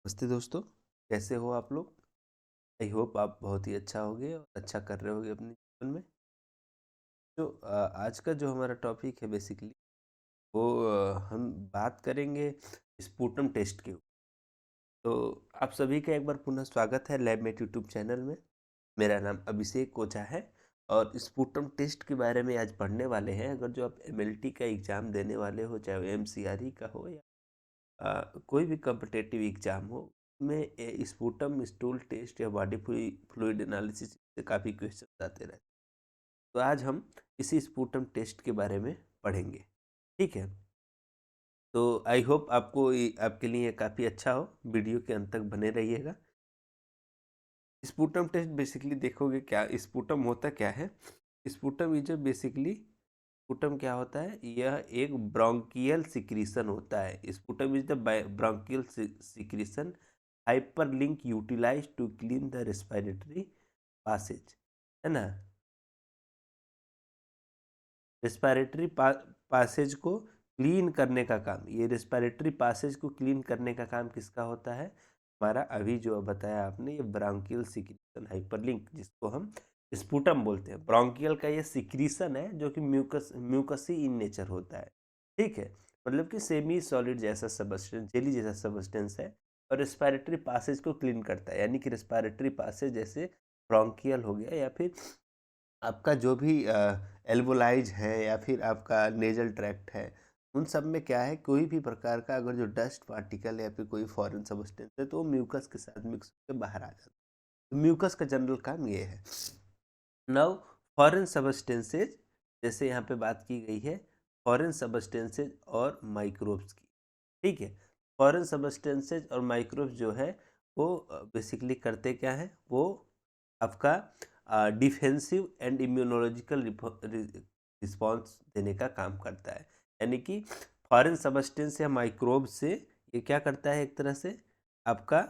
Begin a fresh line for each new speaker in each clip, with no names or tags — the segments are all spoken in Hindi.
नमस्ते दोस्तों, कैसे हो आप लोग? आई होप आप बहुत ही अच्छा होगे और अच्छा कर रहे होगे अपने जीवन में। तो आज का जो हमारा टॉपिक है बेसिकली वो हम बात करेंगे स्पुटम टेस्ट के ऊपर। तो आप सभी का एक बार पुनः स्वागत है लैबमेट यूट्यूब चैनल में। मेरा नाम अभिषेक कोचा है और स्पुटम टेस्ट के बारे में आज पढ़ने वाले हैं। अगर जो आप एमएलटी का एग्ज़ाम देने वाले हो, चाहे वो एमसीआरई का हो या कोई भी कॉम्पिटिटिव एग्जाम हो में स्पुटम स्टूल टेस्ट या बॉडी फ्लूइड एनालिसिस से काफ़ी क्वेश्चन आते रहते हैं। तो आज हम इसी स्पुटम टेस्ट के बारे में पढ़ेंगे। ठीक है, तो आई होप आपके लिए काफ़ी अच्छा हो। वीडियो के अंत तक बने रहिएगा। स्पुटम टेस्ट बेसिकली देखोगे क्या स्पुटम होता क्या है। स्पुटम इज बेसिकली स्पुटम क्या होता है, यह एक ब्रोंकियल सिक्रीशन होता है। Sputum is the bronchial secretion hyperlink utilize to clean the respiratory passages, है ना। रेस्पिरेटरी पासेज को क्लीन करने का काम, ये रेस्पिरेटरी पासेज को क्लीन करने का काम किसका होता है? हमारा अभी जो बताया आपने, ये ब्रोंकियल सिक्रीशन हाइपरलिंक, जिसको हम स्पुटम बोलते हैं। ब्रोंकियल का ये सिक्रीशन है जो कि म्यूकसी इन नेचर होता है। ठीक है, मतलब कि सेमी सॉलिड जैसा सबस्टेंस, जेली जैसा सबस्टेंस है और रेस्पिरेटरी पासेज को क्लीन करता है। यानी कि रेस्पिरेटरी पासेज जैसे ब्रोंकियल हो गया या फिर आपका जो भी एल्वोलाइज है या फिर आपका नेजल ट्रैक्ट है, उन सब में क्या है, कोई भी प्रकार का अगर जो डस्ट पार्टिकल या फिर कोई फॉरेन सब्सटेंस है तो वो म्यूकस के साथ मिक्स होकर बाहर आ जाता है। तो म्यूकस का जनरल काम ये है। नाउ फॉरेन सब्सटेंसेज, जैसे यहाँ पे बात की गई है फॉरेन सब्सटेंसेज और माइक्रोब्स की। ठीक है, फॉरेन सब्सटेंसेज और माइक्रोब्स जो है वो बेसिकली करते क्या है, वो आपका डिफेंसिव एंड इम्यूनोलॉजिकल रिस्पॉन्स देने का काम करता है। यानी कि फॉरेन सब्सटेंस या माइक्रोब से ये क्या करता है, एक तरह से आपका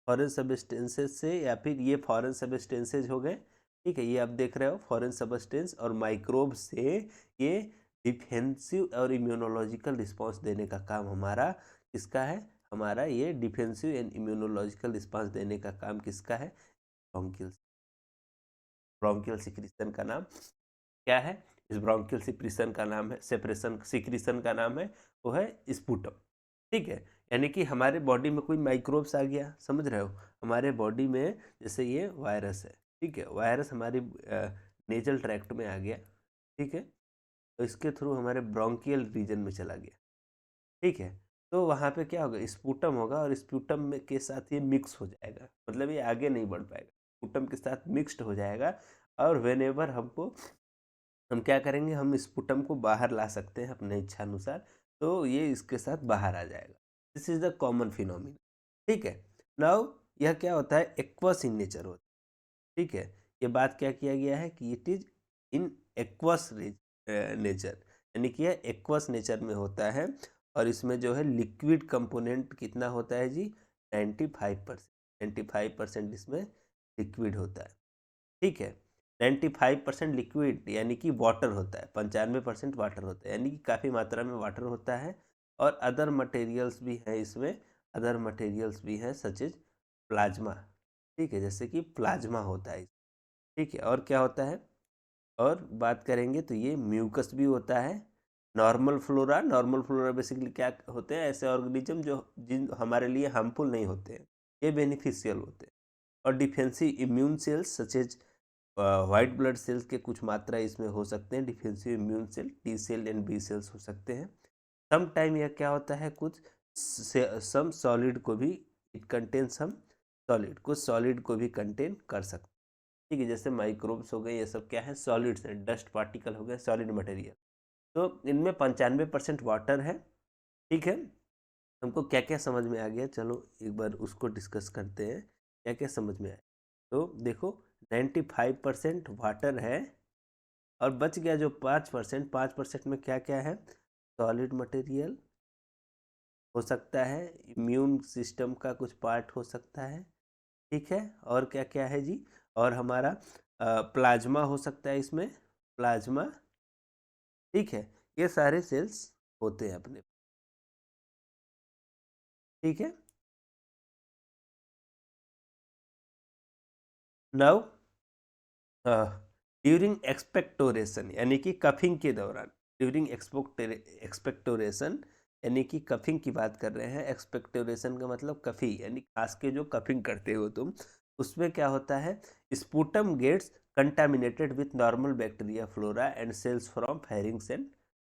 फॉरेन सब्सटेंसेस से, या फिर ये फॉरेन सब्सटेंसेज हो गए। ठीक है, ये आप देख रहे हो फॉरेन सब्सटेंस और माइक्रोब से ये डिफेंसिव और इम्यूनोलॉजिकल रिस्पॉन्स देने का काम हमारा किसका है? हमारा ये डिफेंसिव एंड इम्यूनोलॉजिकल रिस्पॉन्स देने का काम किसका है? ब्रोंकियल। ब्रोंकियल सिक्रीशन का नाम क्या है? इस ब्रोंकियल सिक्रीशन का नाम है, सेपरेशन सिक्रीशन का नाम है, वो है स्पुटम। ठीक है, यानी कि हमारे बॉडी में कोई माइक्रोब्स आ गया, समझ रहे हो, हमारे बॉडी में जैसे ये वायरस है। ठीक है, वायरस हमारी नेजल ट्रैक्ट में आ गया। ठीक है, तो इसके थ्रू हमारे ब्रोंकियल रीजन में चला गया। ठीक है, तो वहाँ पे क्या होगा, स्पुटम होगा और स्पुटम में के साथ ये मिक्स हो जाएगा, मतलब ये आगे नहीं बढ़ पाएगा, स्पुटम के साथ मिक्स्ड हो जाएगा। और वेनेवर हमको, हम क्या करेंगे, हम स्पुटम को बाहर ला सकते हैं अपने इच्छा अनुसार, तो ये इसके साथ बाहर आ जाएगा। This is the common phenomena. ठीक है, नाउ यह क्या होता है, एक्वस इन नेचर होता है। ठीक है, ये बात क्या किया गया है कि it is in aqueous nature, यानी कि यह एक्वस नेचर में होता है। और इसमें जो है लिक्विड कंपोनेंट कितना होता है जी? 95%। 95% इसमें लिक्विड होता है। ठीक है, 95% लिक्विड यानी कि वाटर होता है, 95% वाटर होता है, यानी कि काफ़ी मात्रा में वाटर होता है। और अदर मटेरियल्स भी हैं इसमें, अदर मटेरियल्स भी हैं सच इज प्लाज्मा। ठीक है, जैसे कि प्लाज्मा होता है। ठीक है, और क्या होता है, और बात करेंगे तो ये म्यूकस भी होता है। नॉर्मल फ्लोरा बेसिकली क्या होते हैं, ऐसे ऑर्गेनिज्म जो जिन हमारे लिए हार्मफुल नहीं होते हैं, ये बेनिफिशियल होते हैं। और defensive immune cells such as white blood cells के कुछ मात्रा इसमें हो सकते हैं, defensive immune cell T cell and B cells हो सकते हैं। सम टाइम यह क्या होता है, कुछ सम सॉलिड को भी, इट कंटेन सम सॉलिड, कुछ सॉलिड को भी कंटेन कर सकते हैं। ठीक है, जैसे माइक्रोब्स हो गए, ये सब क्या है, सॉलिड्स हैं, डस्ट पार्टिकल हो गए, सॉलिड मटेरियल। तो इनमें 95% वाटर है। ठीक है, हमको क्या क्या समझ में आ गया, चलो एक बार उसको डिस्कस करते हैं, क्या क्या समझ में आया। तो देखो, 95% वाटर है और बच गया जो 5%, 5% में क्या क्या है, सॉलिड मटेरियल हो सकता है, इम्यून सिस्टम का कुछ पार्ट हो सकता है। ठीक है, और क्या क्या है जी, और हमारा प्लाज्मा हो सकता है इसमें, प्लाज्मा। ठीक है, ये सारे सेल्स होते हैं अपने। ठीक है, नाउ ड्यूरिंग एक्सपेक्टोरेशन यानी कि कफिंग के दौरान, ड्यूरिंग एक्सपेक्टोरेशन यानी कि कफिंग की बात कर रहे हैं। एक्सपेक्टोरेशन का मतलब कफी यानी खास के जो कफिंग करते हो तुम, उसमें क्या होता है, sputum gets contaminated with normal bacteria flora and cells from pharynx and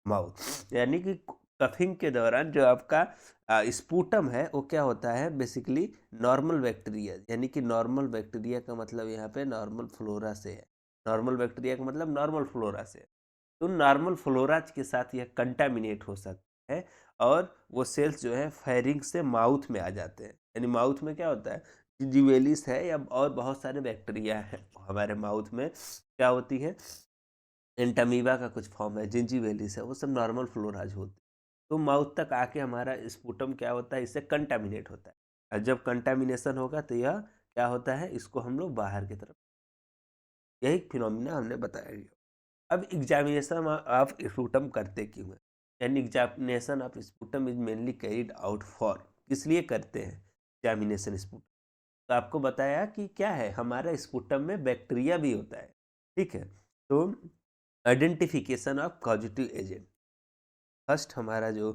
mouth. यानी कि कफिंग के दौरान जो आपका स्पूटम है वो क्या होता है, बेसिकली नॉर्मल बैक्टीरिया, यानी कि नॉर्मल बैक्टीरिया का मतलब यहाँ पे नॉर्मल फ्लोरा से है। नॉर्मल बैक्टीरिया का मतलब नॉर्मल फ्लोरा से है। तो नॉर्मल फ्लोरा के साथ यह कंटामिनेट हो सकता है और वो सेल्स जो है फेरिंग से माउथ में आ जाते हैं। यानी माउथ में क्या होता है, जिंजिवेलिस है या और बहुत सारे बैक्टीरिया हैं हमारे माउथ में, क्या होती है, एंटामीबा का कुछ फॉर्म है, जिंजिवेलिस है, वो सब नॉर्मल फ्लोराज होते हैं। तो माउथ तक आके हमारा स्पूटम क्या होता है, इससे कंटामिनेट होता है। और जब कंटामिनेशन होगा तो यह क्या होता है, इसको हम लोग बाहर की तरफ, यही फिनोमिना हमने बताया गया। अब एग्जामिनेशन ऑफ स्पूटम करते क्यों है, यानी examination of sputum is mainly carried out for, किस लिए करते हैं एग्जामिनेशन स्पूटम। तो आपको बताया कि क्या है, हमारा स्पूटम में बैक्टीरिया भी होता है, ठीक है। तो identification of positive agent, first हमारा जो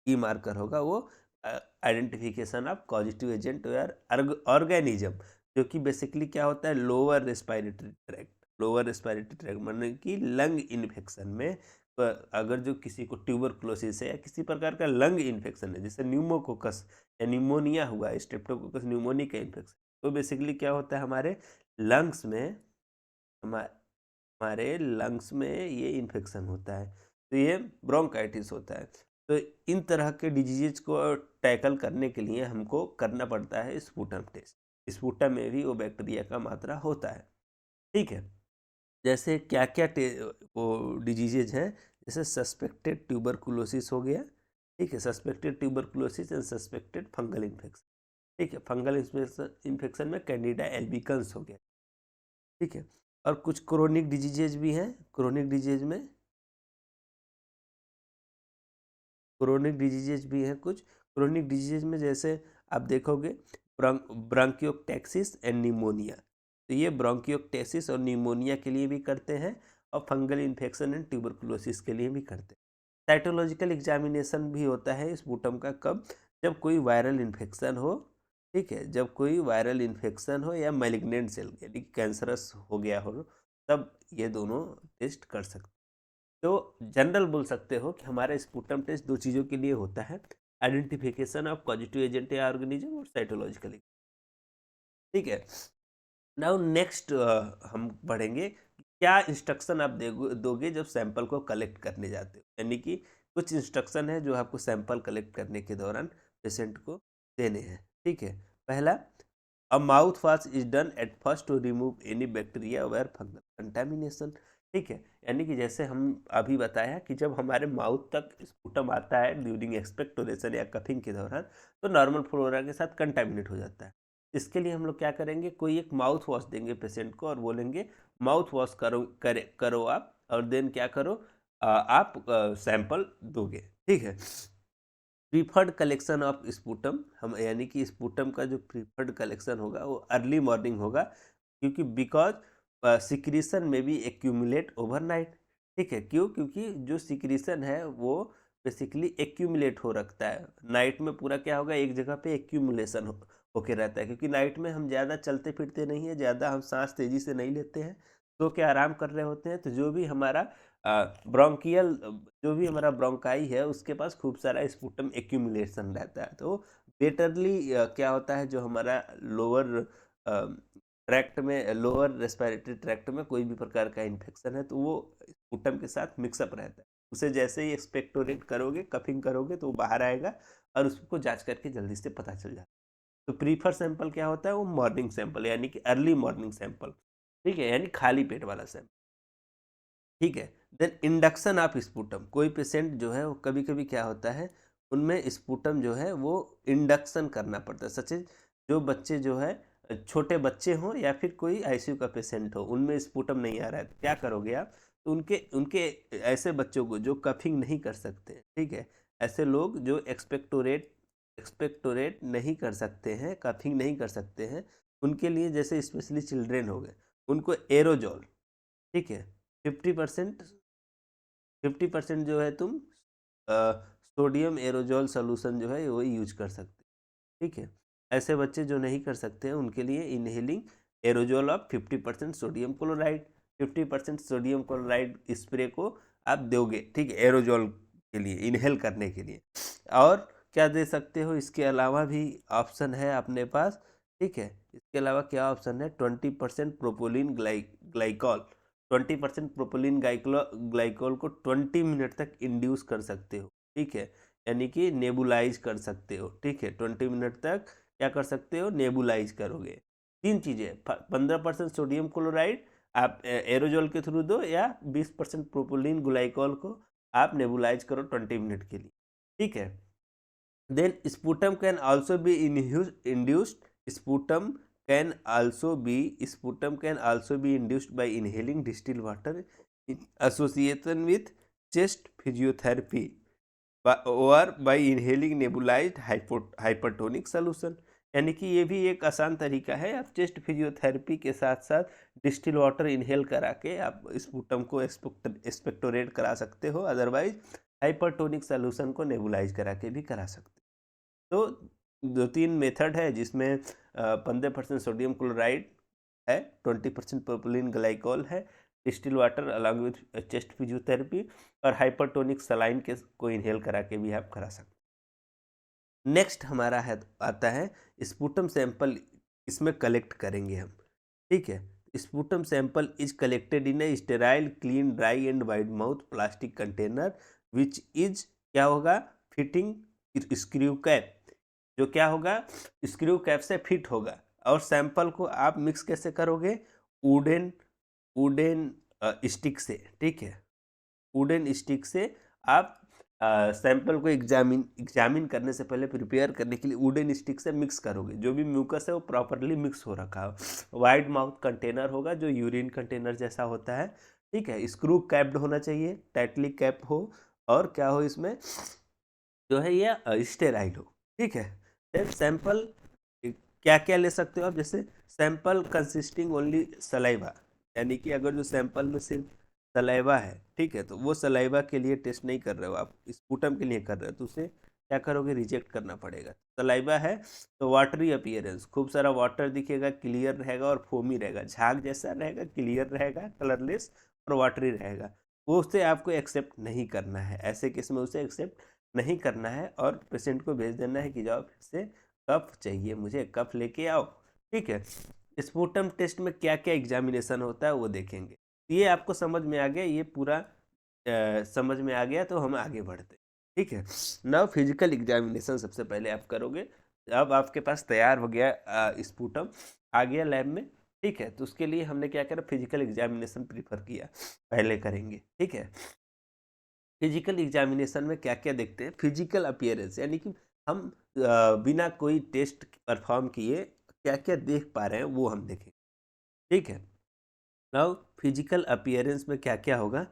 की मार्कर होगा वो आइडेंटिफिकेशन ऑफ पॉजिटिव एजेंट और ऑर्गेनिज्म, जो कि बेसिकली क्या होता है, lower respiratory tract, lower respiratory tract मतलब कि लंग इन्फेक्शन में अगर जो किसी को ट्यूबरकुलोसिस है या किसी प्रकार का लंग इन्फेक्शन है, जैसे न्यूमोकोकस या न्यूमोनिया हुआ, स्ट्रेप्टोकोकस न्यूमोनिया का इन्फेक्शन, तो बेसिकली क्या होता है, हमारे लंग्स में, हमारे लंग्स में ये इन्फेक्शन होता है, तो ये ब्रोंकाइटिस होता है। तो इन तरह के डिजीज को टैकल करने के लिए हमको करना पड़ता है स्पूटम टेस्ट। स्पूटम में भी वो बैक्टीरिया का मात्रा होता है, ठीक है। जैसे क्या क्या वो डिजीजेज हैं, जैसे सस्पेक्टेड ट्यूबरकुलोसिस हो गया, ठीक है, suspected tuberculosis and suspected fungal infection, ठीक है। फंगल इन्फेक्शन में कैंडिडा एल्बिकन्स हो गया, ठीक है। और कुछ क्रोनिक डिजीजेज भी हैं, क्रोनिक डिजीज में, क्रोनिक डिजीजेज भी हैं कुछ। क्रोनिक डिजीज में जैसे आप देखोगे ब्रांकियोटेक्सिस एंड निमोनिया, तो ये ब्रांकियोटेक्सिस और निमोनिया के लिए भी करते हैं और फंगल इन्फेक्शन एंड ट्यूबरकुलोसिस के लिए भी करते हैं। साइटोलॉजिकल एग्जामिनेशन भी होता है स्पूटम का, कब, जब कोई वायरल इन्फेक्शन हो, ठीक है, जब कोई वायरल इन्फेक्शन हो या मैलिग्नेंट सेल यानी कैंसरस हो गया हो, तब ये दोनों टेस्ट कर सकते हैं। तो जनरल बोल सकते हो कि हमारा स्पूटम टेस्ट दो चीज़ों के लिए होता है, आइडेंटिफिकेशन ऑफ पॉजिटिव एजेंट या ऑर्गेनिज्म और साइटोलॉजिकली, ठीक है। नाउ नेक्स्ट हम पढ़ेंगे क्या इंस्ट्रक्शन आप दोगे जब सैंपल को कलेक्ट करने जाते हो, यानी कि कुछ इंस्ट्रक्शन है जो आपको सैंपल कलेक्ट करने के दौरान पेशेंट को देने हैं, ठीक है। पहला, a mouthwash is done at first to remove any bacteria where fungal contamination, ठीक है। यानी कि जैसे हम अभी बताया कि जब हमारे माउथ तक स्पूटम आता है ड्यूरिंग एक्सपेक्टोरेशन या कफिंग के दौरान, तो नॉर्मल फ्लोरा के साथ कंटामिनेट हो जाता है। इसके लिए हम लोग क्या करेंगे, कोई एक माउथ वॉश देंगे पेशेंट को और बोलेंगे माउथ वॉश करो आप, और देन क्या करो, आप सैंपल दोगे, ठीक है। प्रीफर्ड कलेक्शन ऑफ स्पूटम, हम यानी कि स्पूटम का जो प्रीफर्ड कलेक्शन होगा वो अर्ली मॉर्निंग होगा, क्योंकि बिकॉज सिक्रीशन में भी एक्यूमुलेट ओवरनाइट, ठीक है। क्यों, क्योंकि जो सिक्रीशन है वो बेसिकली एक्यूमुलेट हो रखता है नाइट में, पूरा क्या होगा, एक जगह पे एक्यूमुलेशन होके रहता है, क्योंकि नाइट में हम ज़्यादा चलते फिरते नहीं है, ज़्यादा हम सांस तेज़ी से नहीं लेते हैं, तो क्या आराम कर रहे होते हैं, तो जो भी हमारा ब्रोंकियल, जो भी हमारा ब्रोंकाई है उसके पास खूब सारा स्पूटम एक्यूमुलेशन रहता है, तो बेटरली क्या होता है, जो हमारा लोअर ट्रैक्ट में, लोअर रेस्पिरेटरी ट्रैक्ट में कोई भी प्रकार का इन्फेक्शन है तो वो स्पूटम के साथ मिक्सअप रहता है, उसे जैसे ही एक्सपेक्टोरेट करोगे, कफिंग करोगे तो वो बाहर आएगा और उसको जांच करके जल्दी से पता चल जाता है। तो प्रीफर सैंपल क्या होता है, वो मॉर्निंग सैंपल यानी कि अर्ली मॉर्निंग सैंपल, ठीक है, यानी खाली पेट वाला सैंपल, ठीक है। देन इंडक्शन ऑफ स्पूटम, कोई पेशेंट जो है वो कभी कभी क्या होता है, उनमें स्पूटम जो है वो इंडक्शन करना पड़ता है, सच जो बच्चे जो है छोटे बच्चे हों या फिर कोई आईसीयू का पेशेंट हो, उनमें स्पूटम नहीं आ रहा है, तो क्या करोगे आप, तो उनके उनके ऐसे बच्चों को जो कफिंग नहीं कर सकते, ठीक है, ऐसे लोग जो एक्सपेक्टोरेट एक्सपेक्टोरेट नहीं कर सकते हैं, कफिंग नहीं कर सकते हैं, उनके लिए, जैसे स्पेशली चिल्ड्रेन हो गए, उनको एरोजॉल, ठीक है, 50% जो है तुम सोडियम एरोजॉल सोल्यूशन जो है वो यूज कर सकते, ठीक है। ऐसे बच्चे जो नहीं कर सकते हैं उनके लिए inhaling aerosol of 50% sodium chloride, 50% sodium chloride spray को आप दोगे, ठीक है, एरोजॉल के लिए, इनहेल करने के लिए। और क्या दे सकते हो, इसके अलावा भी ऑप्शन है अपने पास, ठीक है। इसके अलावा क्या ऑप्शन है, 20% प्रोपोलिन ग्लाइकॉल, 20% प्रोपोलिन ग्लाइकॉल को 20 मिनट तक इंड्यूस कर सकते हो, ठीक है, यानी कि नेबुलाइज कर सकते हो, ठीक है, 20 मिनट तक क्या कर सकते हो, नेबुलाइज करोगे। 3 चीज़ें, 15% सोडियम क्लोराइड आप एरोजॉल के थ्रू दो, या 20% प्रोपोलिन ग्लाइकॉल को आप नेबुलाइज करो 20 मिनट के लिए, ठीक है। Then sputum can also be induced, sputum can also be induced by inhaling distilled water in association with chest physiotherapy or by inhaling nebulized hypertonic solution। यानी कि ये भी एक आसान तरीका है, आप चेस्ट फिजियोथेरेपी के साथ साथ डिस्टिल वाटर इनहेल करा के आप स्पुटम को एक्सपेक्टोरेट करा सकते हो, अदरवाइज हाइपरटोनिक सोल्यूशन को नेबुलाइज करा के भी करा सकते हो। तो 2-3 मेथड है जिसमें 15% सोडियम क्लोराइड है, 20% प्रोपिलीन ग्लाइकॉल है, distil water along with chest physiotherapy, और हाइपरटोनिक सलाइन के को इनहेल करा के भी आप करा सकते। नेक्स्ट हमारा है आता है स्पुटम सैंपल, इसमें कलेक्ट करेंगे हम, ठीक है। Sputum sample is collected in A sterile clean dry and wide mouth plastic container which is क्या होगा, फिटिंग स्क्रू कैप, जो क्या होगा, स्क्रू कैप से फिट होगा। और सैंपल को आप मिक्स कैसे करोगे, वुडन वुडन स्टिक से, ठीक है, वुडन स्टिक से आप सैंपल को एग्जामिन करने से पहले, प्रिपेयर करने के लिए वुडन स्टिक से मिक्स करोगे। जो भी म्यूकस है वो प्रॉपरली मिक्स हो रखा हो। वाइड माउथ कंटेनर होगा जो यूरिन कंटेनर जैसा होता है, ठीक है। स्क्रू कैप्ड होना चाहिए, टाइटली कैप हो, और क्या हो इसमें जो है ये स्टेराइल हो, ठीक है। फिर सैंपल क्या क्या ले सकते हो आप, जैसे सैंपल कंसिस्टिंग ओनली सलाइवा, यानी कि अगर जो सैंपल में सिर्फ सलाइवा है, ठीक है, तो वो सलाइवा के लिए टेस्ट नहीं कर रहे हो आप, स्पुटम के लिए कर रहे हो, तो उसे क्या करोगे, रिजेक्ट करना पड़ेगा। सलाइवा है तो वाटरी अपीयरेंस, खूब सारा वाटर दिखेगा, क्लियर रहेगा और फोमी रहेगा, झाग जैसा रहेगा, क्लियर रहेगा, कलरलेस और वाटरी रहेगा, वो उसे आपको एक्सेप्ट नहीं करना है। ऐसे केस में उसे एक्सेप्ट नहीं करना है और पेशेंट को भेज देना है कि जाओ फिर से कफ चाहिए मुझे, कफ लेके आओ, ठीक है। स्पुटम टेस्ट में क्या क्या एग्जामिनेशन होता है वो देखेंगे। ये आपको समझ में आ गया, ये पूरा समझ में आ गया, तो हम आगे बढ़ते, ठीक है। नाउ फिजिकल एग्जामिनेशन सबसे पहले आप करोगे। अब आपके पास तैयार हो गया स्पुटम, आ गया लैब में, ठीक है, तो उसके लिए हमने क्या करा, फिजिकल एग्जामिनेशन प्रीफर किया, पहले करेंगे, ठीक है। फिजिकल एग्जामिनेशन में क्या क्या देखते हैं, फिजिकल अपीयरेंस, यानी कि हम बिना कोई टेस्ट परफॉर्म किए क्या क्या देख पा रहे हैं वो हम देखें, ठीक है। नाउ फिजिकल अपीयरेंस में क्या क्या होगा,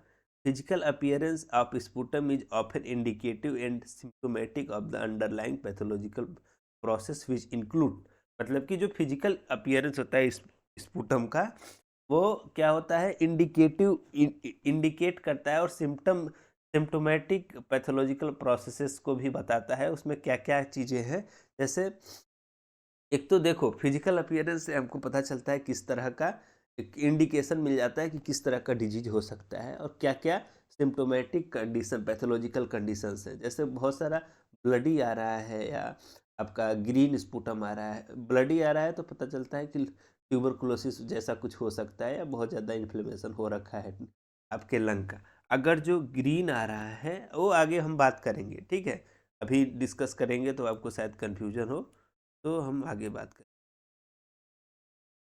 physical appearance of sputum is often indicative and symptomatic of the underlying pathological process which include, मतलब कि जो फिजिकल अपीयरेंस होता है स्पुटम का, वो क्या होता है, इंडिकेट करता है और सिम्टोमेटिक पैथोलॉजिकल प्रोसेसेस को भी बताता है। उसमें क्या क्या चीज़ें हैं, जैसे एक तो देखो फिजिकल अपीयरेंस से हमको पता चलता है किस तरह का, एक इंडिकेशन मिल जाता है कि किस तरह का डिजीज हो सकता है, और क्या क्या सिम्टोमेटिक कंडीशन, पैथोलॉजिकल कंडीशंस है। जैसे बहुत सारा ब्लडी आ रहा है, या आपका ग्रीन स्पुटम आ रहा है, ब्लडी आ रहा है तो पता चलता है कि ट्यूबरकुलोसिस जैसा कुछ हो सकता है, या बहुत ज़्यादा इन्फ्लेमेशन हो रखा है आपके लंग का। अगर जो ग्रीन आ रहा है वो आगे हम बात करेंगे, ठीक है, अभी डिस्कस करेंगे तो आपको शायद कन्फ्यूजन हो, तो हम आगे बात करें,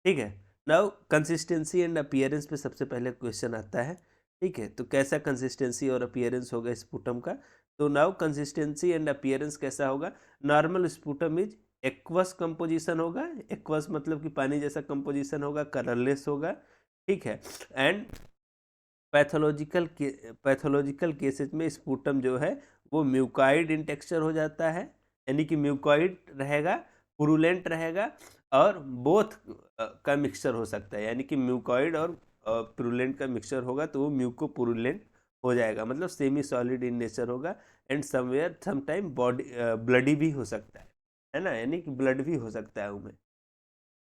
ठीक है। नाउ कंसिस्टेंसी एंड अपीयरेंस पे सबसे पहले क्वेश्चन आता है, ठीक है, तो कैसा कंसिस्टेंसी और अपीयरेंस होगा स्पुटम का। तो नाउ कंसिस्टेंसी एंड अपीयरेंस कैसा होगा, normal sputum is aqueous composition होगा, एक्वस मतलब कि पानी जैसा कंपोजिशन होगा, कलरलेस होगा, ठीक है। एंड पैथोलॉजिकल केसेज में स्पुटम जो है वो म्यूकॉइड इन टेक्सचर हो जाता है, यानी कि म्यूकॉइड रहेगा, पुरुलेंट रहेगा और बोथ का मिक्सचर हो सकता है, यानी कि म्यूकॉइड और पुरुलेंट का मिक्सचर होगा तो वो म्यूको पुरुलेंट हो जाएगा, मतलब सेमी सॉलिड इन नेचर होगा। And somewhere sometime body bloody भी हो सकता है ना, यानी कि ब्लड भी हो सकता है उनमें,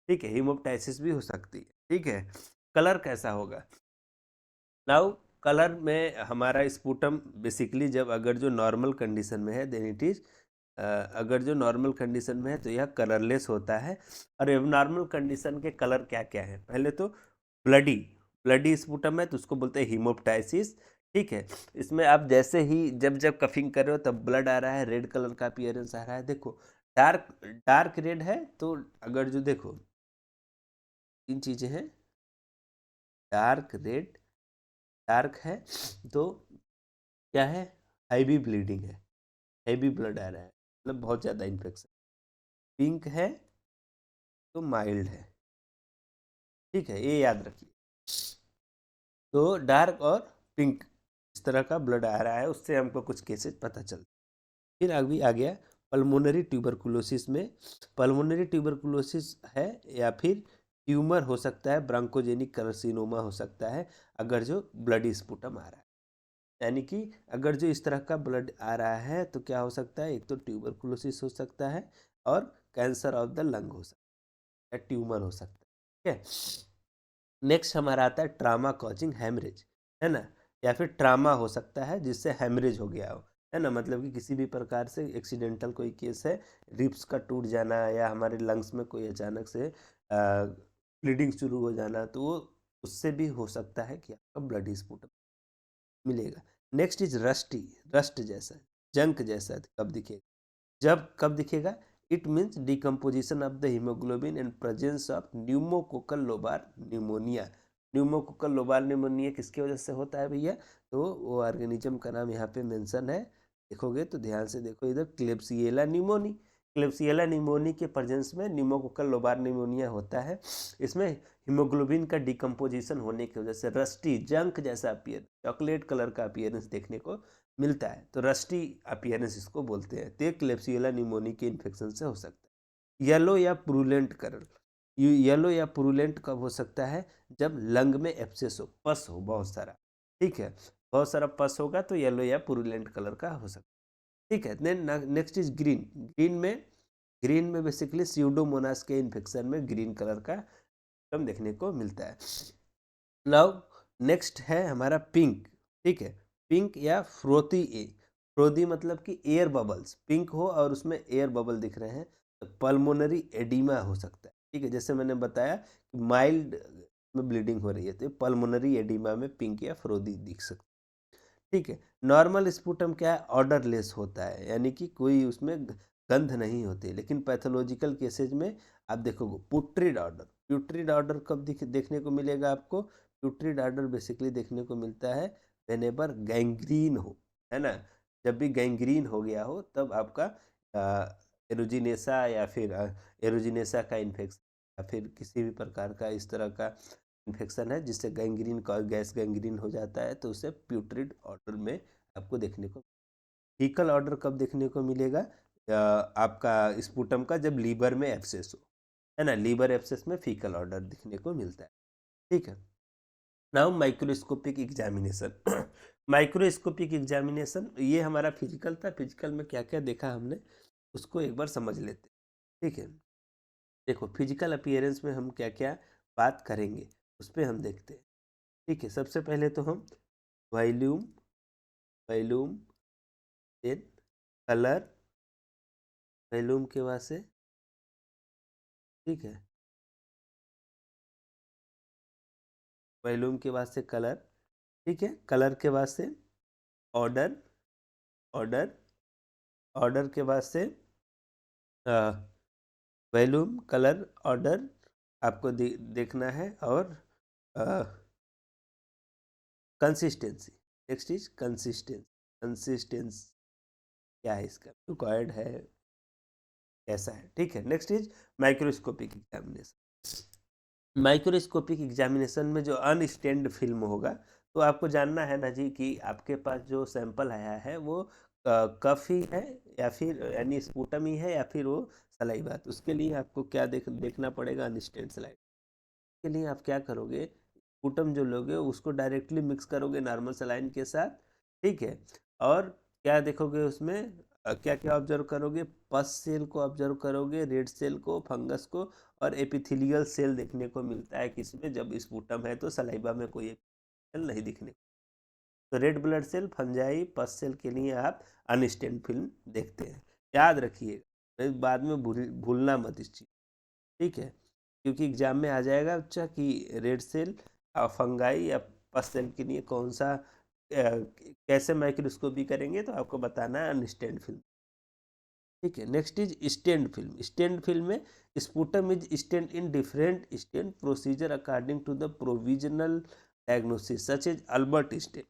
ठीक है, हीमोप्टाइसिस भी हो सकती है, ठीक है। कलर कैसा होगा? नाउ कलर में हमारा स्पूटम बेसिकली जब अगर जो नॉर्मल कंडीशन में है देन इट इज, अगर जो नॉर्मल कंडीशन में है तो यह कलरलेस होता है। और एबनॉर्मल कंडीशन के कलर क्या क्या है? पहले तो ब्लडी, ब्लडी स्पूटम है तो उसको बोलते हैं हीमोप्टाइसिस, ठीक है। इसमें आप जैसे ही जब जब कफिंग कर रहे हो तब ब्लड आ रहा है, रेड कलर का अपीयरेंस आ रहा है। देखो डार्क डार्क रेड है तो अगर जो देखो तीन चीजें हैं, डार्क रेड, डार्क है तो क्या है, हैवी ब्लीडिंग है, हैवी ब्लड आ रहा है, मतलब बहुत ज़्यादा इन्फेक्शन। पिंक है तो माइल्ड है, ठीक है, ये याद रखिए। तो डार्क और पिंक इस तरह का ब्लड आ रहा है, उससे हमको कुछ केसेस पता चलता। फिर अभी आ गया पल्मोनरी ट्यूबरकुलोसिस में। पल्मोनरी ट्यूबरकुलोसिस है या फिर ट्यूमर हो सकता है, ब्रांकोजेनिक कार्सिनोमा हो सकता है अगर जो ब्लडी स्पुटम आ रहा है, यानी कि अगर जो इस तरह का ब्लड आ रहा है तो क्या हो सकता है, एक तो ट्यूबरकुलोसिस हो सकता है और कैंसर ऑफ द लंग हो सकता है, ट्यूमर हो सकता है, ठीक है। नेक्स्ट हमारा आता है ट्रामा कॉजिंग हेमरेज, है ना, या फिर ट्रामा हो सकता है जिससे हेमरेज हो गया हो, है ना, मतलब कि किसी भी प्रकार से एक्सीडेंटल कोई केस है, रिब्स का टूट जाना या हमारे लंग्स में कोई अचानक से ब्लीडिंग शुरू हो जाना, तो वो उससे भी हो सकता है कि आपका ब्लड स्पूट मिलेगा। नेक्स्ट इज रस्टी, रस्ट जैसा, जंक जैसा कब दिखेगा? जब कब दिखेगा? It means decomposition of the haemoglobin and presence of pneumococcal lobar pneumonia. Pneumococcal lobar pneumonia किसकी वजह से होता है भैया? तो वो ऑर्गेनिज्म का नाम यहाँ पे मेंशन है, देखोगे तो ध्यान से देखो इधर, क्लेब्सिएला न्यूमोनी। क्लेब्सिएला न्यूमोनी के प्रेजेंस में न्यूमोकोकल लोबार न्यूमोनिया होता है। इसमें हीमोग्लोबिन का डिकम्पोजिशन होने की वजह से रस्टी जंक जैसा अपीयर, चॉकलेट कलर का अपीयरेंस देखने को मिलता है, तो रस्टी अपीयरेंस इसको बोलते हैं। तो क्लेब्सिएला न्यूमोनी के इन्फेक्शन से हो सकता है। येलो या पुरुलेंट कलर, येलो या पुरुलेंट कब हो सकता है? जब लंग में एब्सेस हो, पस हो बहुत सारा, ठीक है, बहुत सारा पस होगा तो येलो या पुरुलेंट कलर का हो सकता है, ठीक है। Then next is green. Green में बेसिकली स्यूडोमोनास के इन्फेक्शन में ग्रीन कलर का सिम्टम देखने को मिलता है। नाउ नेक्स्ट है हमारा पिंक, ठीक है, पिंक या फ्रोथी ए, फ्रोथी मतलब कि एयर बबल्स, पिंक हो और उसमें एयर बबल दिख रहे हैं तो पल्मोनरी एडिमा हो सकता है, ठीक है। जैसे मैंने बताया कि माइल्ड में ब्लीडिंग हो रही है तो पल्मोनरी एडिमा में पिंक या फ्रोथी दिख सकता है, ठीक है। नॉर्मल स्पुटम क्या है? ऑर्डरलेस होता है, यानी कि कोई उसमें गंध नहीं होती, लेकिन पैथोलॉजिकल केसेज में आप देखोगे पुट्रिड ऑर्डर। प्यूट्रिड ऑर्डर कब देखने को मिलेगा आपको? प्यूट्रिड ऑर्डर बेसिकली देखने को मिलता है व्हेनेवर गैंग्रीन हो, है ना, जब भी गैंग्रीन हो गया हो तब आपका एरोजिनेसा या फिर एरोजिनेसा का इन्फेक्शन या फिर किसी भी प्रकार का इस तरह का इन्फेक्शन है जिससे गैंग्रीन का गैस गैंग्रीन हो जाता है तो उसे प्यूट्रिड ऑर्डर में आपको देखने को। फीकल ऑर्डर कब देखने को मिलेगा? आपका स्पूटम का जब लीवर में एब्सेस हो, है ना, लीवर एब्सेस में फीकल ऑर्डर दिखने को मिलता है, ठीक है। Now microscopic examination. Microscopic examination ये हमारा फिजिकल था, फिजिकल में क्या क्या देखा हमने उसको एक बार समझ लेते हैं, ठीक है। देखो फिजिकल अपीयरेंस में हम क्या क्या बात करेंगे उस पर हम देखते हैं, ठीक है। सबसे पहले तो हम volume, volume, then colour, volume के बाद से, ठीक है, वॉल्यूम के बाद से कलर, ठीक है, कलर के बाद से ऑर्डर, ऑर्डर, ऑर्डर के बाद से वॉल्यूम, कलर, ऑर्डर आपको देखना है, और consistency. Next is consistence, consistence क्या है इसका, रिक्वायर्ड है कैसा है, ठीक है। Next is microscopic examination. Microscopic examination में जो अनस्टेंड फिल्म होगा तो आपको जानना है ना जी कि आपके पास जो सैंपल आया है वो कफ ही है या फिर यानी स्पूटम ही है या फिर वो सलाइवा। तो उसके लिए आपको क्या देखना पड़ेगा, अनस्टेंड सलाइवा। के लिए आप क्या करोगे, स्पूटम जो लोगे उसको डायरेक्टली मिक्स करोगे नॉर्मल सलाइन के साथ, ठीक है। और क्या देखोगे उसमें, क्या क्या ऑब्जर्व करोगे, पस सेल को ऑब्जर्व करोगे, रेड सेल को, फंगस को, और एपिथेलियल सेल देखने को मिलता है किसमें, जब स्पूटम है तो सलाइवा में कोई सेल नहीं दिखने। तो रेड ब्लड सेल, फंजाई, पस सेल के लिए आप अनस्टेंड फिल्म देखते हैं। याद रखिएगा, बाद में भूलना मत इस चीज, ठीक है, क्योंकि एग्जाम में आ जाएगा बच्चा कि रेड सेल और फंगाई या पस सेल के लिए कौन सा कैसे माइक्रोस्कोपी करेंगे, तो आपको बताना है अनस्टेंड फिल्म, ठीक है। Next is stained film. Stained film में sputum is stained in different stained procedure according to the provisional diagnosis such as Albert stained,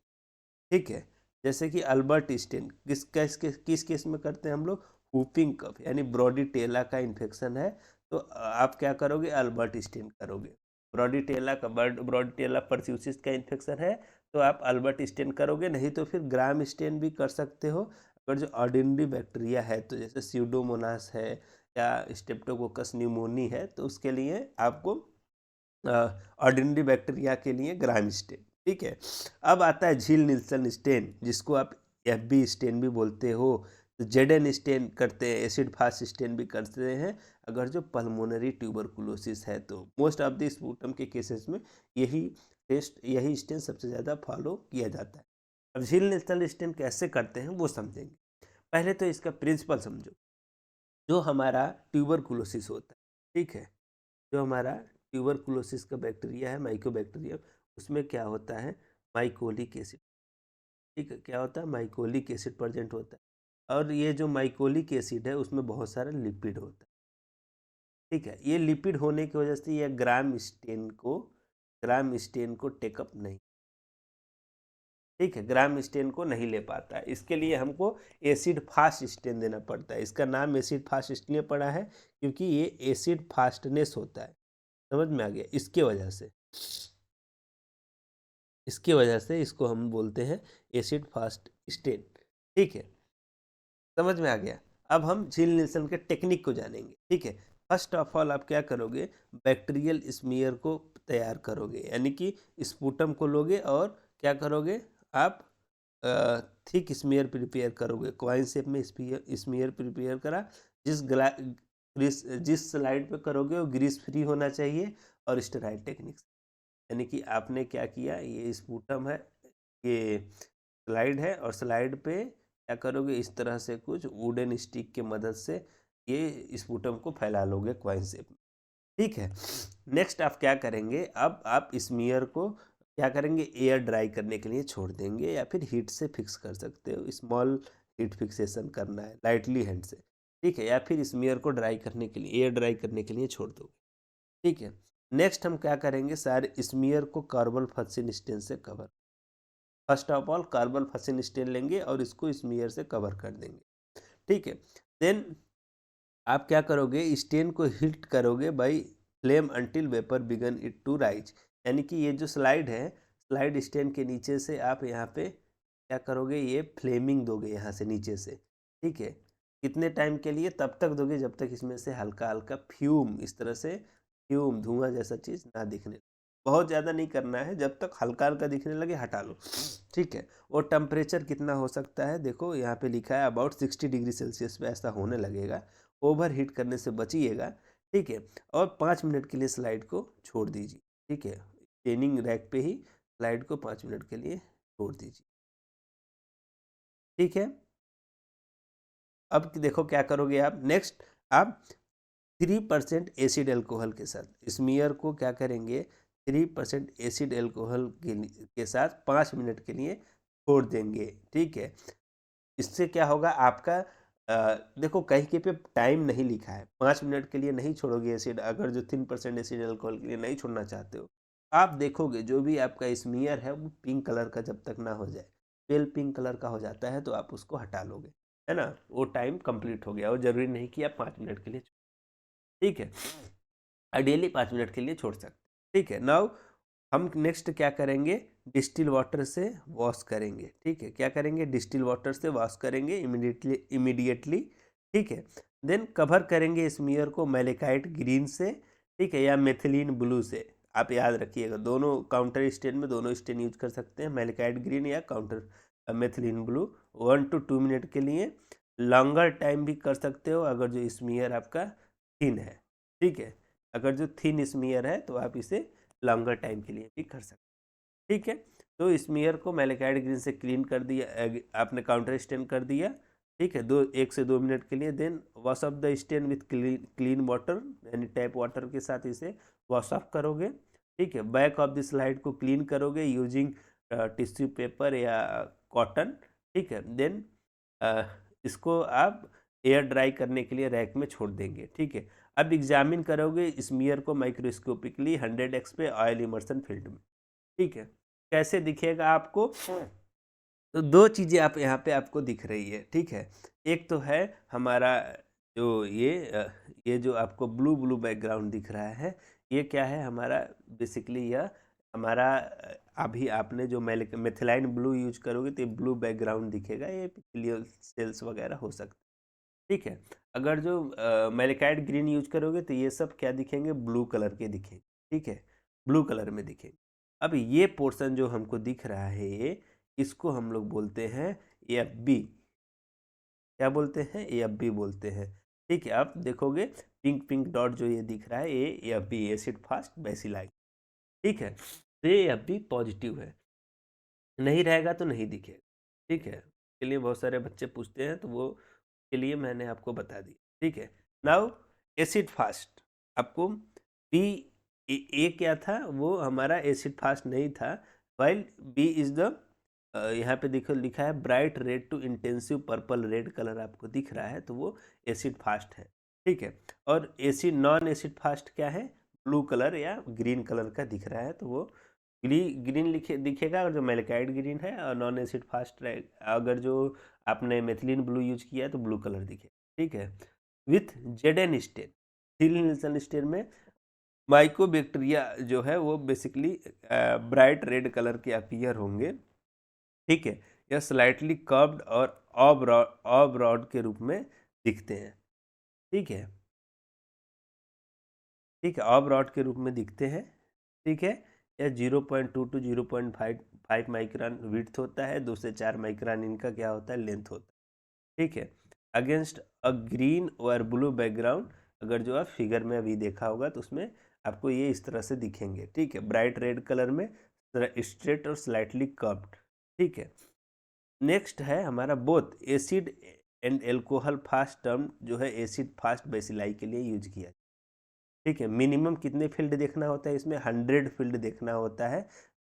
ठीक है। जैसे कि अल्बर्ट स्टेन किस केस में करते हैं हम लोग, हुपिंग कफ यानी ब्रॉडी टेला का इन्फेक्शन है, तो आप क्या करोगे, अल्बर्ट स्टेन करोगे। ब्रॉडी टेला का ब्रॉडी टेला परट्यूसिस का इन्फेक्शन है तो आप अल्बर्ट स्टेन करोगे, नहीं तो फिर ग्राम स्टेन भी कर सकते हो। अगर जो ऑर्डिनरी बैक्टीरिया है तो जैसे स्यूडोमोनास है या स्टेप्टोकोकस न्यूमोनी है, तो उसके लिए आपको ऑर्डिनरी बैक्टीरिया के लिए ग्राम स्टेन, ठीक है। अब आता है झील निल्सन स्टेन, जिसको आप एफबी स्टेन भी बोलते हो। तो जेडन स्टेन करते हैं, एसिड फास्ट स्टेन भी करते हैं अगर जो पल्मोनरी ट्यूबरकुलोसिस है। तो मोस्ट ऑफ द स्पूटम के केसेस में यही स्टेन सबसे ज़्यादा फॉलो किया जाता है। अब झील निल्सन स्टेन कैसे करते हैं वो समझेंगे। पहले तो इसका प्रिंसिपल समझो। जो हमारा ट्यूबरकुलोसिस होता है, ठीक है, जो हमारा ट्यूबरकुलोसिस का बैक्टीरिया है, माइकोबैक्टीरियम, उसमें क्या होता है, माइकोलिक एसिड, ठीक है, क्या होता है, माइकोलिक एसिड प्रेजेंट होता है। और ये जो माइकोलिक एसिड है उसमें बहुत सारा लिपिड होता है, ठीक है। ये लिपिड होने की वजह से ये ग्राम स्टेन को टेकअप नहीं, ठीक है, ग्राम स्टेन को नहीं ले पाता है। इसके लिए हमको एसिड फास्ट स्टेन देना पड़ता है। इसका नाम एसिड फास्ट इसलिए पड़ा है क्योंकि ये एसिड फास्टनेस होता है, समझ में आ गया, इसके वजह से इसको हम बोलते हैं एसिड फास्ट स्टेन, ठीक है, समझ में आ गया। अब हम झील निल्सन के टेक्निक को जानेंगे, ठीक है। फर्स्ट ऑफ ऑल आप क्या करोगे, बैक्टीरियल स्मीयर को तैयार करोगे, यानी कि स्पूटम को लोगे और क्या करोगे आप, थिक स्मीयर प्रिपेयर करोगे, क्वाइन शेप में स्मीयर प्रिपेयर करा। जिस स्लाइड पे करोगे वो ग्रीस फ्री होना चाहिए और स्टेराइल टेक्निक, यानी कि आपने क्या किया, ये स्पूटम है, ये स्लाइड है, और स्लाइड पे क्या करोगे, इस तरह से कुछ वुडन स्टिक के मदद से ये स्पूटम को फैला लोगे क्वाइन शेप में, ठीक है। नेक्स्ट आप क्या करेंगे, अब आप स्मीयर को क्या करेंगे, एयर ड्राई करने के लिए छोड़ देंगे या फिर हीट से फिक्स कर सकते हो, स्मॉल हीट फिक्सेशन करना है लाइटली हैंड से, ठीक है, या फिर स्मीयर को ड्राई करने के लिए, एयर ड्राई करने के लिए छोड़ दो, ठीक है। नेक्स्ट हम क्या करेंगे, सारे स्मीयर को कार्बन फॉस्फिन स्टेन से cover, first of all carbon phosphine stain लेंगे और इसको स्मीयर से कवर कर देंगे, ठीक है। देन आप क्या करोगे, स्टेन को हीट करोगे by flame until vapour begin it to rise, यानी कि ये जो स्लाइड है, स्लाइड स्टेन के नीचे से आप यहाँ पे क्या करोगे, ये फ्लेमिंग दोगे यहाँ से नीचे से, ठीक है। कितने टाइम के लिए, तब तक दोगे जब तक इसमें से हल्का हल्का फ्यूम, इस तरह से फ्यूम धुआं जैसा चीज़ ना दिखने, बहुत ज़्यादा नहीं करना है, जब तक हल्का हल्का दिखने लगे हटा लो, ठीक है। और टेम्परेचर कितना हो सकता है, देखो यहाँ पे लिखा है अबाउट 60 डिग्री सेल्सियस पे ऐसा होने लगेगा, ओवर हीट करने से बचिएगा, ठीक है। और 5 मिनट के लिए स्लाइड को छोड़ दीजिए, ठीक है, स्टेनिंग रैक पे ही स्लाइड को 5 मिनट के लिए छोड़ दीजिए, ठीक है। अब देखो क्या करोगे आप, नेक्स्ट आप 3% एसिड एल्कोहल के साथ स्मीयर को क्या करेंगे, 3% एसिड एल्कोहल के साथ 5 मिनट के लिए छोड़ देंगे, ठीक है। इससे क्या होगा आपका, देखो कहीं के पे टाइम नहीं लिखा है, 5 मिनट के लिए नहीं छोड़ोगे एसिड, अगर जो 3% एसिड अल्कोहल के लिए नहीं छोड़ना चाहते हो, आप देखोगे जो भी आपका स्मीयर है वो पिंक कलर का जब तक ना हो जाए, पेल पिंक कलर का हो जाता है तो आप उसको हटा लोगे, है ना, वो टाइम कंप्लीट हो गया, वो जरूरी नहीं कि आप 5 मिनट के लिए, ठीक है, आइडियली 5 मिनट के लिए छोड़ सकते, ठीक है। नाउ हम नेक्स्ट क्या करेंगे, डिस्टिल वाटर से वॉश करेंगे। ठीक है, क्या करेंगे, डिस्टिल वाटर से वॉश करेंगे इमीडिएटली। ठीक है, देन कवर करेंगे स्मीयर को मैलेकाइट ग्रीन से, ठीक है, या मेथिलीन ब्लू से। आप याद रखिएगा, दोनों काउंटर स्टेन में दोनों स्टेन यूज कर सकते हैं, मैलेकाइट ग्रीन या counter methylene blue. 1 to 2 minute के लिए, लॉन्गर टाइम भी कर सकते हो अगर जो स्मीयर आपका थिन है। ठीक है, अगर जो थिन स्मीयर है तो आप इसे लॉन्गर टाइम के लिए भी कर सकते हैं। ठीक है, तो स्मीयर को मैलेकाइट ग्रीन से क्लीन कर दिया, आपने काउंटर स्टेन कर दिया। ठीक है, 1 से 2 मिनट के लिए। Then wash off the stain with clean water, यानी टैप वाटर के साथ इसे वॉश ऑफ करोगे। ठीक है, बैक ऑफ द स्लाइड को क्लीन करोगे यूजिंग टिश्यू पेपर या कॉटन। ठीक है, देन इसको आप एयर ड्राई करने के लिए रैक में छोड़ देंगे। ठीक है, अब एग्जामिन करोगे स्मीयर को माइक्रोस्कोपिकली 100x पे ऑयल इमर्सन फील्ड में। ठीक है, कैसे दिखेगा आपको, तो दो चीज़ें आप यहाँ पे आपको दिख रही है। ठीक है, एक तो है हमारा जो ये जो आपको ब्लू ब्लू बैकग्राउंड दिख रहा है, ये क्या है हमारा, बेसिकली यह हमारा अभी आपने जो मेथिलाइन ब्लू यूज करोगे तो ये ब्लू बैकग्राउंड दिखेगा, ये एपिथेलियल सेल्स वगैरह हो सकते हैं। ठीक है, अगर जो मैलेकाइट ग्रीन यूज करोगे तो ये सब क्या दिखेंगे, ब्लू कलर के दिखेंगे। ठीक है, ब्लू कलर में दिखेंगे। अब ये पोर्शन जो हमको दिख रहा है ये, इसको हम लोग बोलते हैं AFB। क्या बोलते हैं, AFB बोलते हैं। ठीक है, आप देखोगे पिंक पिंक डॉट जो ये दिख रहा है, ये AFB, एसिड फास्ट बेसिलाई। ठीक है, तो ये AFB पॉजिटिव है, नहीं रहेगा तो नहीं दिखेगा। ठीक है, के लिए बहुत सारे बच्चे पूछते हैं, तो वो के लिए मैंने आपको बता दिया। ठीक है, नाउ एसिड फास्ट, आपको बी ए क्या था, वो हमारा एसिड फास्ट नहीं था, वाइल बी इज द, यहाँ पे देखो लिखा है bright red to intensive purple red colour आपको दिख रहा है, तो वो एसिड फास्ट है। ठीक है, और एसिड नॉन एसिड फास्ट क्या है, ब्लू कलर या ग्रीन कलर का दिख रहा है, तो वो ग्रीन लिखे दिखेगा। और जो मैलेकाइट ग्रीन है और नॉन एसिड फास्ट, अगर जो आपने मेथिलीन ब्लू यूज किया है तो ब्लू कलर दिखेगा। ठीक है, with Jaden stain, Ziehl Neelsen stain में माइकोबैक्टीरिया जो है वो बेसिकली ब्राइट रेड कलर के अपीयर होंगे। ठीक है, यह स्लाइटली कर्व्ड और ऑब रॉड के रूप में दिखते हैं। ठीक है, ठीक है, ऑब रॉड के रूप में दिखते हैं। ठीक है, यह 0.2 to 0.5 माइक्रोन विड्थ होता है, 2 से 4 माइक्रोन इनका क्या होता है, लेंथ होता है। ठीक है, अगेंस्ट अ ग्रीन और ब्लू बैकग्राउंड, अगर जो आप फिगर में अभी देखा होगा तो उसमें आपको ये इस तरह से दिखेंगे। ठीक है, ब्राइट रेड कलर में, स्ट्रेट और स्लाइटली कर्व्ड। ठीक है, नेक्स्ट है हमारा both acid and alcohol fast term जो है एसिड फास्ट बेसिलाई के लिए यूज किया। ठीक है, मिनिमम कितने फील्ड देखना होता है इसमें, 100 फील्ड देखना होता है,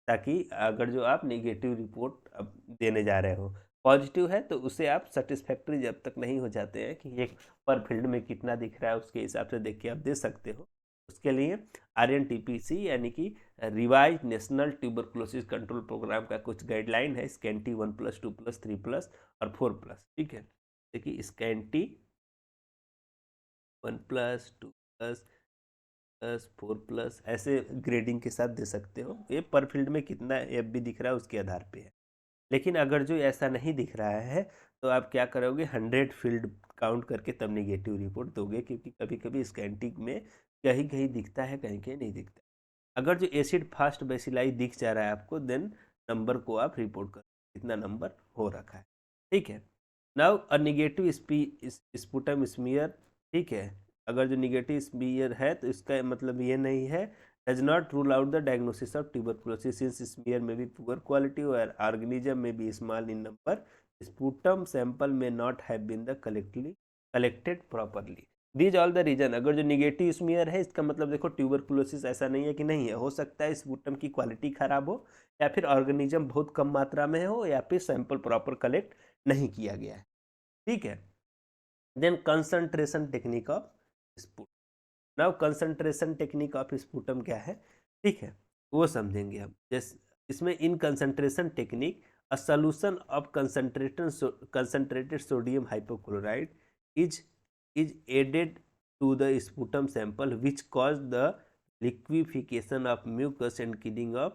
ताकि अगर जो आप नेगेटिव रिपोर्ट अब देने जा रहे हो, पॉजिटिव है तो उसे आप सेटिस्फैक्ट्री जब तक नहीं हो जाते हैं कि एक पर फील्ड में कितना दिख रहा है, उसके हिसाब से देख के आप दे सकते हो। उसके लिए RNTPC यानी कि revise national tuberculosis control programme का कुछ गाइडलाइन है, स्कैंटी 1+, 2+, 3+ और 4+। ठीक है, देखिए स्कैंटी 1+, 2+, 4+, ऐसे ग्रेडिंग के साथ दे सकते हो। ये पर फील्ड में कितना FB दिख रहा है उसके आधार पे है। लेकिन अगर जो ऐसा नहीं दिख रहा है तो आप क्या करोगे, 100 फील्ड काउंट करके तब नेगेटिव रिपोर्ट दोगे, क्योंकि कभी कभी स्कैंटिंग में कहीं कहीं दिखता है, कहीं कहीं नहीं दिखता। अगर जो एसिड फास्ट बेसिलाई दिख जा रहा है आपको, देन नंबर को आप रिपोर्ट करो, कितना नंबर हो रखा है। ठीक है, now a negative sputum smear. ठीक है, अगर जो निगेटिव स्मीयर है तो इसका मतलब ये नहीं है, does not rule out the diagnosis of tuberculosis since smear में भी पुअर क्वालिटी और ऑर्गेनिज्म में भी small in number, sputum sample में not have been the collected properly. These all the reason, अगर जो निगेटिव स्मीयर है इसका मतलब देखो ट्यूबरकुलोसिस ऐसा नहीं है कि नहीं है, हो सकता है स्पुटम की क्वालिटी खराब हो, या फिर ऑर्गेनिज्म बहुत कम मात्रा में हो, या फिर सैंपल प्रॉपर कलेक्ट नहीं किया गया है। ठीक है, देन कंसंट्रेशन टेक्निक ऑफ स्पुट, now concentration technique of sputum क्या है, ठीक है, वो समझेंगे हम। जैसे इसमें in concentration technique a solution of concentrated sodium hypochloride is added to the sputum sample which cause the liquefaction of mucus and killing of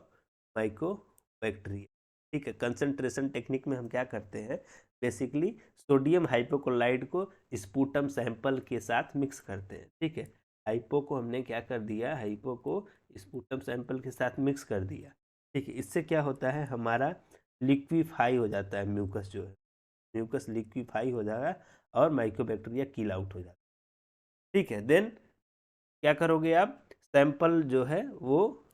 bacteria. ठीक है, कंसंट्रेशन टेक्निक में हम क्या करते हैं, बेसिकली सोडियम हाइपोक्लोराइड को स्पूटम सैंपल के साथ मिक्स करते हैं। ठीक है, हाइपो को हमने क्या कर दिया, हाइपो को स्पूटम सैंपल के साथ मिक्स कर दिया। ठीक है, इससे क्या होता है, हमारा लिक्विफाई हो जाता है म्यूकस, जो है म्यूकस लिक्विफाई हो जाएगा और माइक्रोबैक्टीरिया किल आउट हो जाएगा। ठीक है, देन क्या करोगे आप, सैंपल जो है वो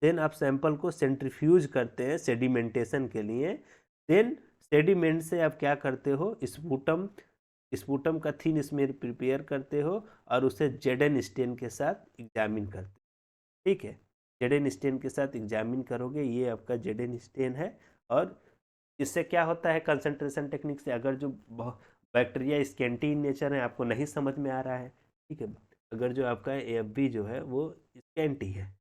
देन आप सैंपल को सेंट्रीफ्यूज करते हैं सेडिमेंटेशन के लिए। देन सेडिमेंट से आप क्या करते हो, स्पूटम स्पूटम का थिन स्मीयर प्रिपेयर करते हो और उसे जेडन स्टेन के साथ एग्जामिन करते हो। ठीक है, जेडन स्टेन के साथ एग्जामिन करोगे, ये आपका जेडन स्टेन है। और इससे क्या होता है, कंसंट्रेशन टेक्निक से अगर जो बैक्टीरिया स्कैंटी इन नेचर है, आपको नहीं समझ में आ रहा है, ठीक है, अगर जो आपका AFB जो है वो स्कैंटी है,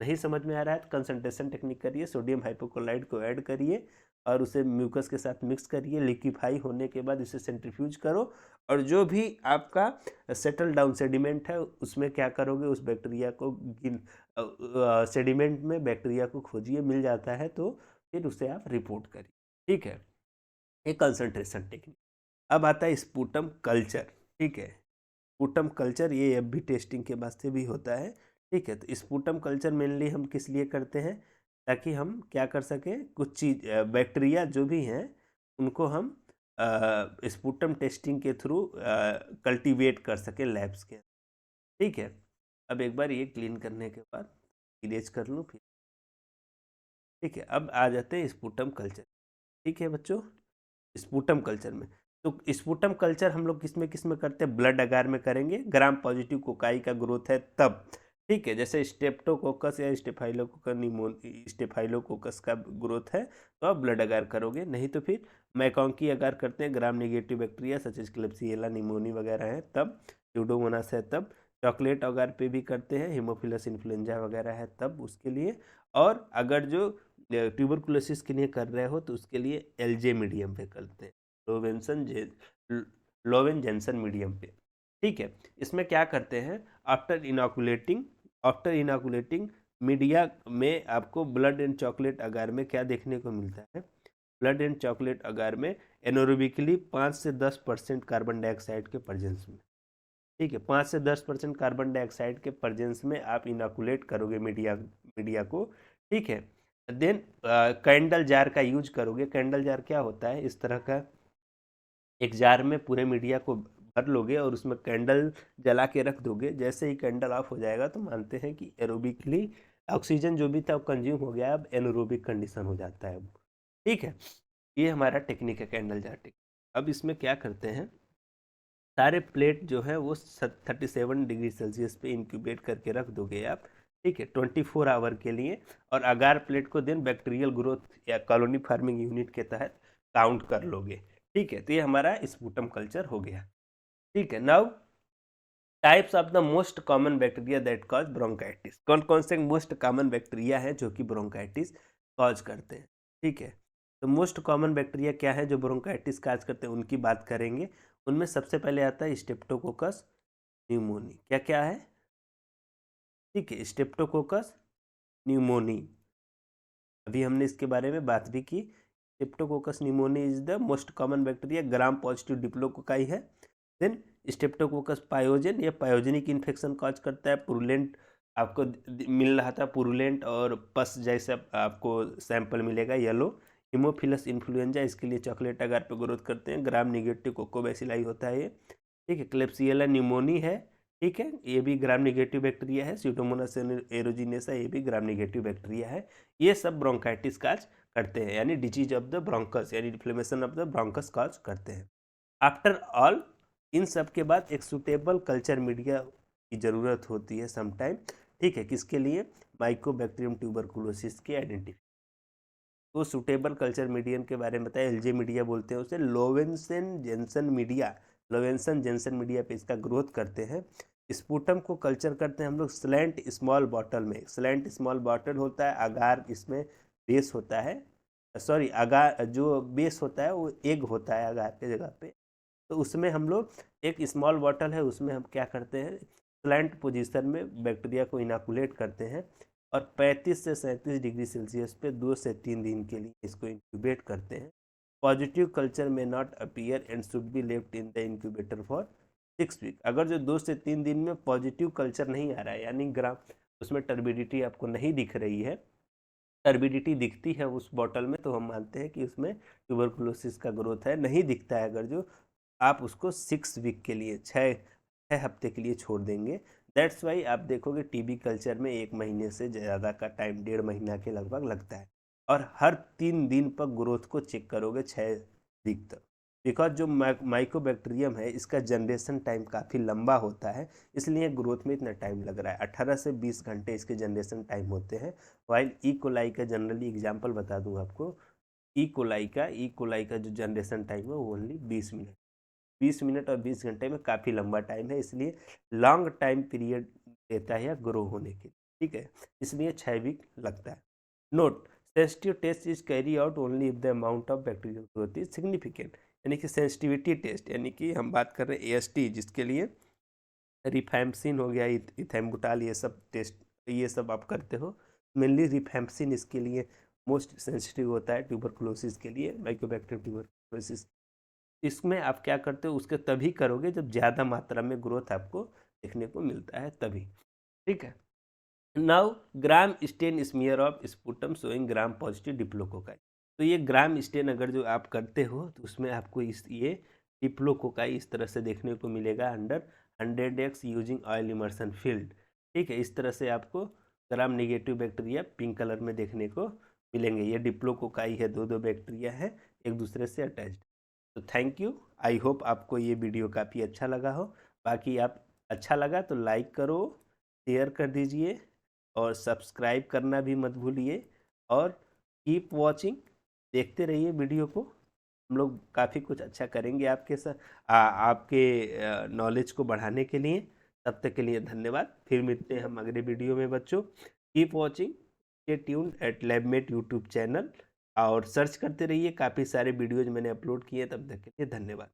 नहीं समझ में आ रहा है, तो कंसंट्रेशन टेक्निक करिए, सोडियम हाइपोक्लोराइड को ऐड करिए और उसे म्यूकस के साथ मिक्स करिए। लिक्विफाई होने के बाद इसे सेंट्रीफ्यूज करो और जो भी आपका सेटल डाउन सेडिमेंट है उसमें क्या करोगे, उस बैक्टीरिया को सेडिमेंट में बैक्टीरिया को खोजिए, मिल जाता है तो फिर उसे आप रिपोर्ट करिए। ठीक है, ये कंसंट्रेशन टेक्निक। अब आता है स्पूटम कल्चर। ठीक है, स्पूटम कल्चर ये एफबी टेस्टिंग के वास्ते भी होता है। ठीक है, तो स्पूटम कल्चर मेनली हम किस लिए करते हैं, ताकि हम क्या कर सकें, कुछ चीज बैक्टीरिया जो भी हैं उनको हम स्पूटम टेस्टिंग के थ्रू कल्टीवेट कर सकें लैब्स के। ठीक है, अब एक बार ये क्लीन करने के बाद इरेज कर लूँ फिर। ठीक है, अब आ जाते हैं स्पूटम कल्चर। ठीक है बच्चों, स्पूटम कल्चर में तो स्पूटम कल्चर हम लोग किस में करते हैं, ब्लड अगार में करेंगे, ग्राम पॉजिटिव कोकाई का ग्रोथ है तब। ठीक है, जैसे स्टेप्टोकोकस या स्टेफाइलोकोकस का ग्रोथ है तो आप ब्लड अगार करोगे, नहीं तो फिर मैकॉन्की अगार करते हैं, gram negative bacteria such as Klebsiella pneumoniae वगैरह है तब, स्यूडोमोनास है तब। चॉकलेट अगार पे भी करते हैं, हीमोफिलस इन्फ्लुएंजा वगैरह है तब उसके लिए। और अगर जो ट्यूबरकुलोसिस के लिए कर रहे हो तो उसके लिए एलजे मीडियम पे करते हैं, लोवेन जेंसन मीडियम पे। ठीक है, इसमें क्या करते हैं, आफ्टर इनोकुलेटिंग मीडिया में आपको ब्लड एंड चॉकलेट अगार में क्या देखने को मिलता है, ब्लड एंड चॉकलेट अगार में एनोरोबिकली 5 से 10% कार्बन डाइऑक्साइड के प्रेजेंस में। ठीक है, 5 से 10% कार्बन डाइऑक्साइड के प्रेजेंस में आप इनोकुलेट करोगे मीडिया को। ठीक है, देन कैंडल जार का यूज करोगे। कैंडल जार क्या होता है, इस तरह का एक जार में पूरे मीडिया को भर लोगे और उसमें कैंडल जला के रख दोगे। जैसे ही कैंडल ऑफ हो जाएगा तो मानते हैं कि एरोबिकली ऑक्सीजन जो भी था वो कंज्यूम हो गया, अब एनोरोबिक कंडीशन हो जाता है। ठीक है, ये हमारा टेक्निक है कैंडल जार टेक्निक। अब इसमें क्या करते हैं, सारे प्लेट जो है वो 37 डिग्री सेल्सियस पे इंक्यूबेट करके रख दोगे आप। ठीक है, 24 आवर के लिए। और अगार प्लेट को देन बैक्टीरियल ग्रोथ या कॉलोनी फार्मिंग यूनिट के तहत काउंट कर लोगे। ठीक है, तो ये हमारा स्पूटम कल्चर हो गया। ठीक है, now types of the most common bacteria that cause bronchitis. कौन कौन से मोस्ट कॉमन बैक्टीरिया है जो कि ब्रोंकाइटिस कॉज करते हैं। ठीक है, तो मोस्ट कॉमन बैक्टीरिया क्या है जो ब्रोंकाइटिस कॉज करते हैं, उनकी बात करेंगे। उनमें सबसे पहले आता है स्टेप्टोकोकस न्यूमोनी। क्या क्या है, ठीक है, स्टेप्टोकोकस न्यूमोनी, अभी हमने इसके बारे में बात भी की। Streptococcus pneumoniae is the most common bacteria, gram positive diplococci है। देन स्टेप्टोकोकस पायोजन, ये पायोजेनिक इन्फेक्शन कॉज करता है। पुरुलेंट आपको मिल रहा था, पुरुलेंट और पस जैसा आपको सैंपल मिलेगा येलो। हीमोफिलस इन्फ्लुएंजा, इसके लिए चॉकलेट अगार पे ग्रोथ करते हैं। ग्राम निगेटिव कोकोबैसिलाई होता है ये। ठीक है, क्लेब्सिएला न्यूमोनी है। ठीक है, ये भी ग्राम निगेटिव बैक्टीरिया है। स्यूडोमोनास एरोजिनेसा, ये भी ग्राम निगेटिव बैक्टीरिया है। ये सब ब्रोंकाइटिस काज करते हैं, यानी डिजीज ऑफ द ब्रोंकस यानी इन्फ्लेमेशन ऑफ द ब्रोंकस काज करते हैं। आफ्टर ऑल, इन सब के बाद एक सुटेबल कल्चर मीडिया की ज़रूरत होती है समटाइम। ठीक है, किसके लिए, माइकोबैक्टीरियम ट्यूबरकुलोसिस के आइडेंटिफिकेशन। तो सुटेबल कल्चर मीडियम के बारे में बताया, एलजे मीडिया बोलते हैं उसे। लोवेंसन जेंसन मीडिया, लोवेंसन जेंसन मीडिया पे इसका ग्रोथ करते हैं। स्पूटम को कल्चर करते हैं हम लोग स्लैंट स्मॉल बॉटल में। स्लैंट स्मॉल बॉटल होता है, अगार इसमें बेस होता है, सॉरी अगार जो बेस होता है वो एग होता है अगार के जगह पे। तो उसमें हम लोग एक स्मॉल बॉटल है, उसमें हम क्या करते हैं, स्लैंट पोजीशन में बैक्टीरिया को इनाकुलेट करते हैं और 35 से 37 डिग्री सेल्सियस पे 2 से 3 दिन के लिए इसको इंक्यूबेट करते हैं। पॉजिटिव कल्चर में not appear and should be left in the incubator for 6 week. अगर जो 2 से 3 दिन में पॉजिटिव कल्चर नहीं आ रहा है, यानी ग्राम उसमें टर्बिडिटी आपको नहीं दिख रही है, टर्बिडिटी दिखती है उस बॉटल में, तो हम मानते हैं कि उसमें ट्यूबरकुलोसिस का ग्रोथ है। नहीं दिखता है अगर जो, आप उसको 6 वीक के लिए, 6 हफ्ते के लिए छोड़ देंगे। दैट्स वाई आप देखोगे टीबी कल्चर में 1 महीने से ज़्यादा का टाइम, 1.5 महीना के लगभग लगता है, और हर 3 दिन पर ग्रोथ को चेक करोगे 6 वीक तक। बिकॉज जो माइकोबैक्टीरियम है इसका जनरेशन टाइम काफ़ी लंबा होता है, इसलिए ग्रोथ में इतना टाइम लग रहा है। 18 से 20 घंटे इसके जनरेशन टाइम होते हैं। वाइल ई कोलाई का जनरली एग्जांपल बता दूं आपको, ई कोलाई का जो जनरेशन टाइम है वो ओनली 20 मिनट, 20 मिनट और 20 घंटे में काफ़ी लंबा टाइम है, इसलिए लॉन्ग टाइम पीरियड देता है या ग्रो होने के लिए, ठीक है, इसलिए 6 वीक लगता है। Note, sensitive test is carry out only if the amount of bacterial growth is significant. यानी कि सेंसिटिविटी टेस्ट, यानी कि हम बात कर रहे हैं एएसटी, जिसके लिए रिफैम्पसिन हो गया, इथेम्बुटाल, ये सब टेस्ट, ये सब आप करते हो। मेनली रिफैम्पसिन इसके लिए मोस्ट सेंसिटिव होता है ट्यूबरकुलोसिस के लिए, माइकोबैक्टीरियम ट्यूबरकुलोसिस। इसमें आप क्या करते हो, उसके तभी करोगे जब ज़्यादा मात्रा में ग्रोथ आपको देखने को मिलता है तभी, ठीक है। Now gram stain smear of sputum showing gram positive diplococci. तो ये ग्राम स्टेन अगर जो आप करते हो तो उसमें आपको ये डिप्लोकोकाई इस तरह से देखने को मिलेगा under 100x using oil immersion field, ठीक है। इस तरह से आपको gram negative bacteria pink colour में देखने को मिलेंगे। ये डिप्लोकोकाई है, दो बैक्टीरिया है एक दूसरे से अटैच्ड। तो थैंक यू, आई होप आपको ये वीडियो काफ़ी अच्छा लगा हो। बाकी आप अच्छा लगा तो लाइक करो, शेयर कर दीजिए, और सब्सक्राइब करना भी मत भूलिए, और कीप वॉचिंग, देखते रहिए वीडियो को। हम लोग काफ़ी कुछ अच्छा करेंगे आपके साथ, आपके नॉलेज को बढ़ाने के लिए। तब तक के लिए धन्यवाद, फिर मिलते हैं हम अगले वीडियो में बच्चों। Keep watching, stay tuned at Labmate YouTube channel, और सर्च करते रहिए, काफ़ी सारे वीडियोज मैंने अपलोड किए। तब तक के लिए धन्यवाद।